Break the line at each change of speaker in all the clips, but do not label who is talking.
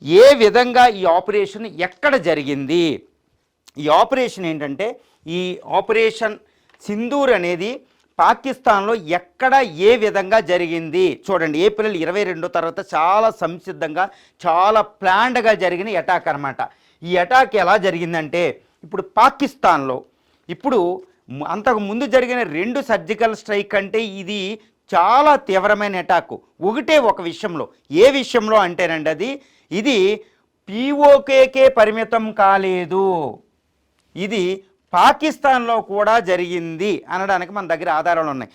ఏ విధంగా ఈ ఆపరేషన్ ఎక్కడ జరిగింది? ఈ ఆపరేషన్ ఏంటంటే, ఈ ఆపరేషన్ సింధూర్ అనేది పాకిస్తాన్లో ఎక్కడ ఏ విధంగా జరిగింది చూడండి. ఏప్రిల్ 22 తర్వాత చాలా సంసిద్ధంగా చాలా ప్లాన్డ్గా జరిగిన అటాక్ అనమాట. ఈ అటాక్ ఎలా జరిగిందంటే, ఇప్పుడు పాకిస్తాన్లో ఇప్పుడు అంతకు ముందు జరిగిన 2 సర్జికల్ స్ట్రైక్ అంటే ఇది చాలా తీవ్రమైన అటాక్. ఒకటే ఒక విషయంలో, ఏ విషయంలో అంటేనండి ఇది పీఓకేకే పరిమితం కాలేదు, ఇది పాకిస్తాన్లో కూడా జరిగింది అనడానికి మన దగ్గర ఆధారాలు ఉన్నాయి.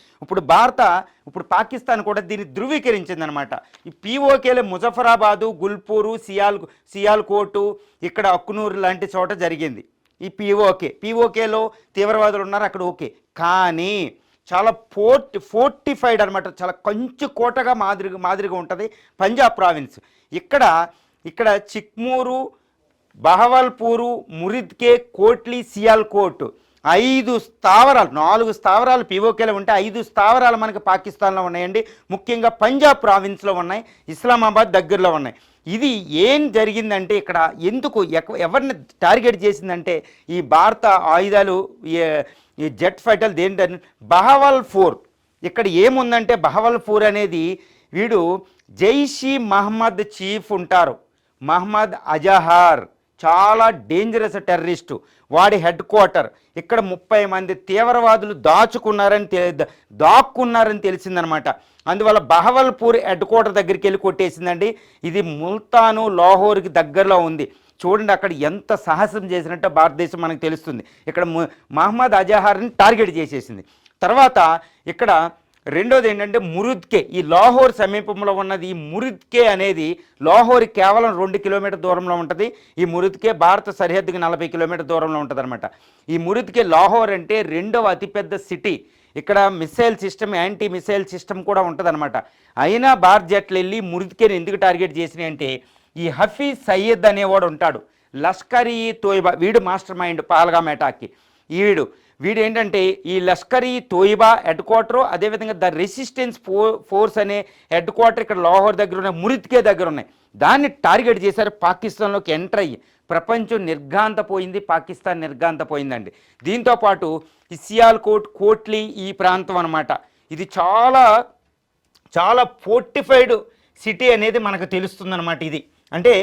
ఇప్పుడు పాకిస్తాన్ కూడా దీన్ని ధృవీకరించిందనమాట. ఈ పీఓకేలో ముజఫరాబాదు, గుల్పూరు, సియాల్కోటు, ఇక్కడ అక్నూర్ లాంటి చోట జరిగింది ఈ పీఓకేలో తీవ్రవాదులు ఉన్నారు అక్కడ. ఓకే, కానీ చాలా ఫోర్టిఫైడ్ అనమాట, చాలా కంచు కోటగా మాదిరిగా ఉంటుంది పంజాబ్ ప్రావిన్స్. ఇక్కడ చిక్మూరు, బహవల్పూరు, మురిద్కే, కోట్లీ, సియాల్కోట్ 5 స్థావరాలు, 4 స్థావరాలు పీఓకేలో ఉంటే 5 స్థావరాలు మనకి పాకిస్తాన్లో ఉన్నాయండి. ముఖ్యంగా పంజాబ్ ప్రావిన్స్లో ఉన్నాయి, ఇస్లామాబాద్ దగ్గరలో ఉన్నాయి. ఇది ఏం జరిగిందంటే ఇక్కడ ఎందుకు ఎవరిని టార్గెట్ చేసిందంటే ఈ భారత ఆయుధాలు, ఈ జెట్ ఫైటర్లు దేంటని బహవల్పూర్. ఇక్కడ ఏముందంటే బహవల్పూర్ అనేది వీడు జైషీ మహమ్మద్ చీఫ్ ఉంటారు, మహమ్మద్ అజహార్, చాలా డేంజరస్ టెర్రరిస్టు. వాడి హెడ్ క్వార్టర్ ఇక్కడ 30 మంది తీవ్రవాదులు దాక్కున్నారని తెలిసిందనమాట. అందువల్ల బహవల్పూర్ హెడ్ క్వార్టర్ దగ్గరికి వెళ్ళి కొట్టేసిందండి. ఇది ముల్తాను, లాహోర్కి దగ్గరలో ఉంది. చూడండి అక్కడ ఎంత సాహసం చేసినట్టు భారతదేశం మనకు తెలుస్తుంది. ఇక్కడ మహమ్మద్ అజహార్ని టార్గెట్ చేసేసింది. తర్వాత ఇక్కడ రెండోది ఏంటంటే మురిద్కే, ఈ లాహోర్ సమీపంలో ఉన్నది. ఈ మురిద్కే అనేది లాహోర్ కేవలం 2 కిలోమీటర్ దూరంలో ఉంటుంది. ఈ మురిద్కే భారత సరిహద్దుకి 40 కిలోమీటర్ దూరంలో ఉంటుంది అనమాట. ఈ మురిద్కే లాహోర్ అంటే 2వ అతిపెద్ద సిటీ. ఇక్కడ missile system, anti missile system కూడా ఉంటుంది అనమాట. అయినా భారత్ జట్లు వెళ్ళి మురిద్కేని ఎందుకు టార్గెట్ చేసినాయి అంటే, ఈ హఫీజ్ సయ్యద్ అనేవాడు ఉంటాడు, లష్కర్ ఈ తోయిబా, వీడు మాస్టర్ మైండ్ పహల్గామ్ అటాక్కి. వీడు ఏంటంటే ఈ లష్కర్ ఈ తోయిబా హెడ్ క్వార్టరు, అదేవిధంగా ద రెసిస్టెన్స్ ఫోర్స్ అనే హెడ్ క్వార్టర్ ఇక్కడ లాహోర్ దగ్గర ఉన్నాయి, మురిద్కే దగ్గర ఉన్నాయి. దాన్ని టార్గెట్ చేశారు. పాకిస్తాన్లోకి ఎంటర్ అయ్యి ప్రపంచం నిర్ఘాంతపోయింది, పాకిస్తాన్ నిర్ఘాంతపోయిందండి. దీంతోపాటు ఈ సియాల్కోట్, కోట్లీ ఈ ప్రాంతం అనమాట, ఇది చాలా చాలా ఫోర్టిఫైడ్ సిటీ అనేది మనకు తెలుస్తుందన్నమాట. ఇది అంటే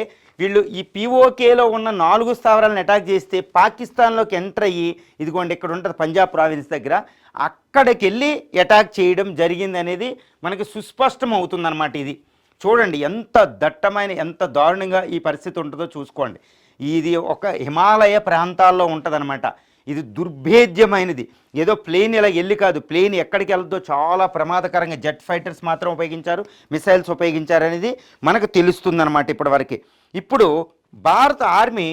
వీళ్ళు ఈ పీఓకేలో ఉన్న 4 స్థావరాలను అటాక్ చేస్తే పాకిస్తాన్లోకి ఎంటర్ అయ్యి, ఇదిగోండి ఇక్కడ ఉంటుంది పంజాబ్ ప్రావిన్స్ దగ్గర, అక్కడికి వెళ్ళి అటాక్ చేయడం జరిగింది అనేది మనకి సుస్పష్టం అవుతుందన్నమాట. ఇది చూడండి ఎంత దట్టమైన, ఎంత దారుణంగా ఈ పరిస్థితి ఉంటుందో చూసుకోండి. ఇది ఒక హిమాలయ ప్రాంతాల్లో ఉంటుందన్నమాట. ఇది దుర్భేద్యమైనది. ఏదో ప్లేన్ ఇలా వెళ్ళి కాదు, ప్లేన్ ఎక్కడికి వెళ్తుందో చాలా ప్రమాదకరంగా జెట్ ఫైటర్స్ మాత్రం ఉపయోగించారు, మిసైల్స్ ఉపయోగించారు అనేది మనకు తెలుస్తుందన్నమాట ఇప్పటివరకు. ఇప్పుడు భారత ఆర్మీ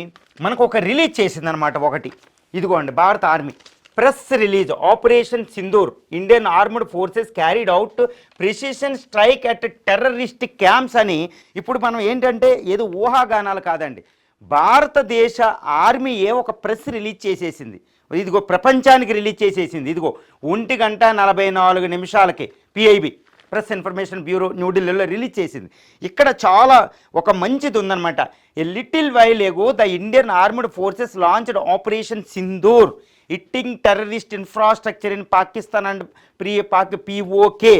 మనకు ఒక రిలీజ్ చేసిందనమాట ఒకటి. ఇదిగోండి భారత army press release, operation Sindoor, Indian armed forces carried out precision strike at terroristic camps అని. ఇప్పుడు మనం ఏంటంటే ఏదో ఊహాగానాలు కాదండి, భారతదేశ ఆర్మీ ఒక ప్రెస్ రిలీజ్ చేసేసింది. ఇదిగో ప్రపంచానికి రిలీజ్ చేసేసింది. ఇదిగో 1:44 పిఐబి ప్రెస్ ఇన్ఫర్మేషన్ బ్యూరో న్యూఢిల్లీలో రిలీజ్ చేసింది. ఇక్కడ చాలా ఒక మంచిది ఉందన్నమాట. A little while ago the Indian armed forces launched operation Sindoor hitting terrorist infrastructure in Pakistan and POK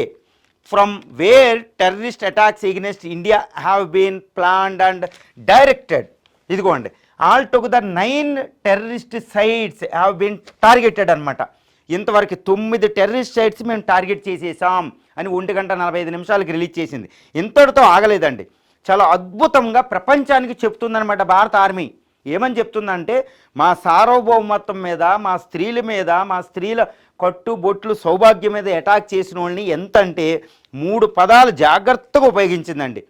from where terrorist attacks against India have been planned and directed. ఇదిగోండి altogether 9 terrorist sites have been targeted అనమాట. ఇంతవరకు 9 terrorist sites మేము target చేసేసాం అని 1:45 release చేసింది. ఇంతటితో ఆగలేదండి, చాలా అద్భుతంగా ప్రపంచానికి చెప్తుందనమాట భారత ఆర్మీ. ఏమని చెప్తుందంటే, మా సార్వభౌమత్వం మీద, మా స్త్రీల మీద, మా స్త్రీల కట్టుబొట్లు సౌభాగ్యం మీద అటాక్ చేసిన వాళ్ళని ఎంత అంటే 3 పదాలు జాగ్రత్తగా ఉపయోగించిందండి.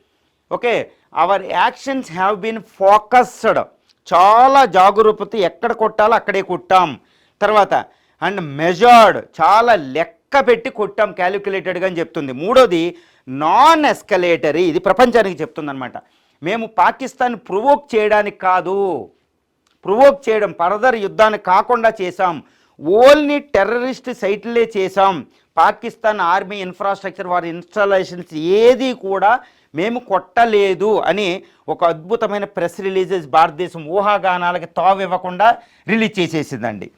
Okay, our actions have been focused, చాలా జాగరూకత, ఎక్కడ కొట్టాలో అక్కడే కొట్టాం. తర్వాత అండ్ మెజర్డ్, చాలా లెక్క పెట్టి కొట్టాం, క్యాలిక్యులేటెడ్గా అని చెప్తుంది. మూడోది నాన్ ఎస్కలేటరీ, ఇది ప్రపంచానికి చెప్తుందనమాట. మేము పాకిస్తాన్ ప్రొవోక్ చేయడానికి కాదు, ప్రొవోక్ చేయడం ఫర్దర్ యుద్ధాన్ని కాకుండా చేశాం, ఓన్లీ టెర్రరిస్ట్ సైట్లే చేశాం. పాకిస్తాన్ ఆర్మీ ఇన్ఫ్రాస్ట్రక్చర్ వారి ఇన్స్టాలేషన్స్ ఏది కూడా మేము కొట్టలేదు అని ఒక అద్భుతమైన ప్రెస్ రిలీజెస్ భారతదేశం ఊహాగానాలకి తావివ్వకుండా రిలీజ్ చేసేసిందండి.